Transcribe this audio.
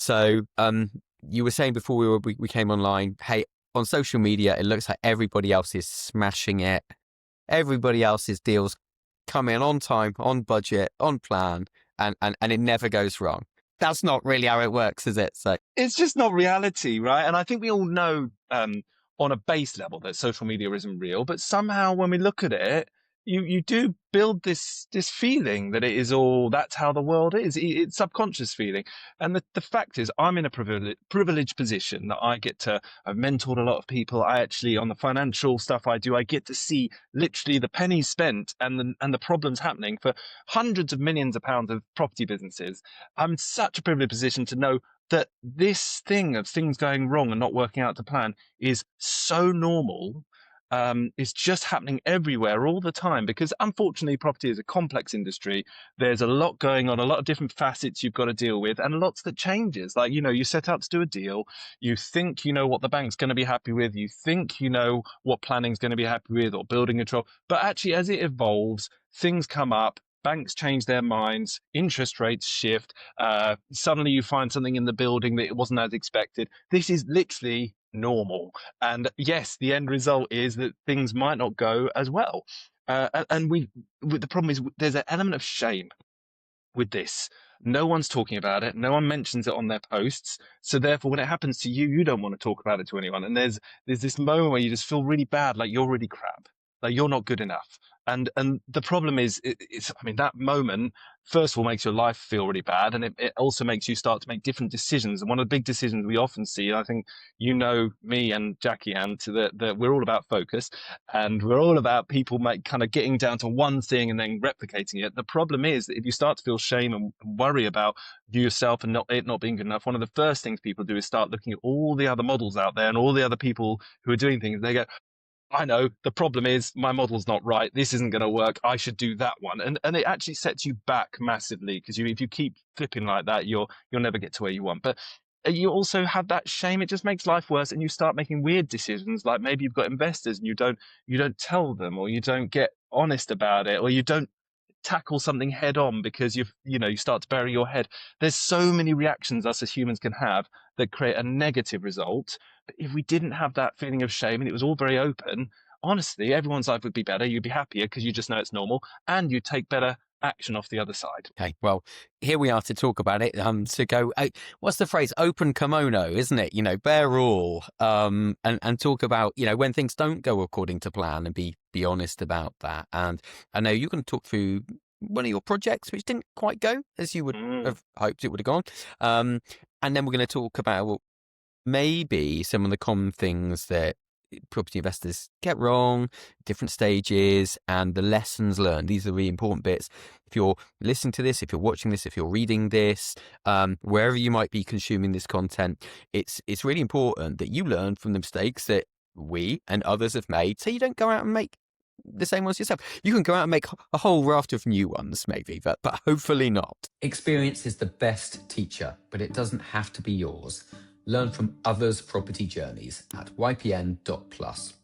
So you were saying before we came online, hey, on social media, it looks like everybody else is smashing it. Everybody else's deals come in on time, on budget, on plan, and it never goes wrong. That's not really how it works, is it? So It's just not reality, right? And I think we all know on a base level that social media isn't real, but somehow when we look at it, you do build this feeling that it is all that's how the world is. It's subconscious feeling. And the fact is I'm in a privileged position that I've mentored a lot of people. I actually, on the financial stuff I do, I get to see literally the pennies spent and the problems happening for hundreds of millions of pounds of property businesses. I'm such a privileged position to know that this thing of things going wrong and not working out to plan is so normal. It's just happening everywhere all the time because unfortunately property is a complex industry. There's a lot going on, a lot of different facets you've got to deal with and lots that changes. Like, you set out to do a deal, you think you know what the bank's going to be happy with, you think you know what planning's going to be happy with or building control, but actually as it evolves, things come up, banks change their minds, interest rates shift, suddenly you find something in the building that it wasn't as expected. This is literally normal. And yes, the end result is that things might not go as well. And the problem is there's an element of shame with this. No one's talking about it. No one mentions it on their posts. So therefore, when it happens to you, you don't want to talk about it to anyone. And there's this moment where you just feel really bad, like you're really crap, like you're not good enough. And the problem is, that moment first of all makes your life feel really bad, and it also makes you start to make different decisions. And one of the big decisions we often see, and I think me and Jackie and that we're all about focus, and we're all about people kind of getting down to one thing and then replicating it. The problem is that if you start to feel shame and worry about yourself and it not being good enough, one of the first things people do is start looking at all the other models out there and all the other people who are doing things. They go, I know the problem is my model's not right. This isn't going to work. I should do that one. And it actually sets you back massively because if you keep flipping like that, you'll never get to where you want. But you also have that shame. It just makes life worse. And you start making weird decisions. Like maybe you've got investors and you don't tell them, or you don't get honest about it, or you don't tackle something head on because you start to bury your head. There's so many reactions us as humans can have that create a negative result. But if we didn't have that feeling of shame and it was all very open, honestly, everyone's life would be better. You'd be happier because you just know it's normal, and you take better action off the other side. okay, well, here we are to talk about it. To go, what's the phrase? Open kimono, isn't it? Bare all, and talk about when things don't go according to plan, and be honest about that. And I know you're going to talk through one of your projects which didn't quite go as you would have hoped it would have gone. And then we're going to talk about maybe some of the common things that property investors get wrong, different stages, and the lessons learned. These are the really important bits. If you're listening to this, if you're watching this, if you're reading this, wherever you might be consuming this content, it's really important that you learn from the mistakes that we and others have made, so you don't go out and make the same ones yourself. You can go out and make a whole raft of new ones, maybe, but hopefully not. Experience is the best teacher, but it doesn't have to be yours. Learn from others' property journeys at ypn.plus.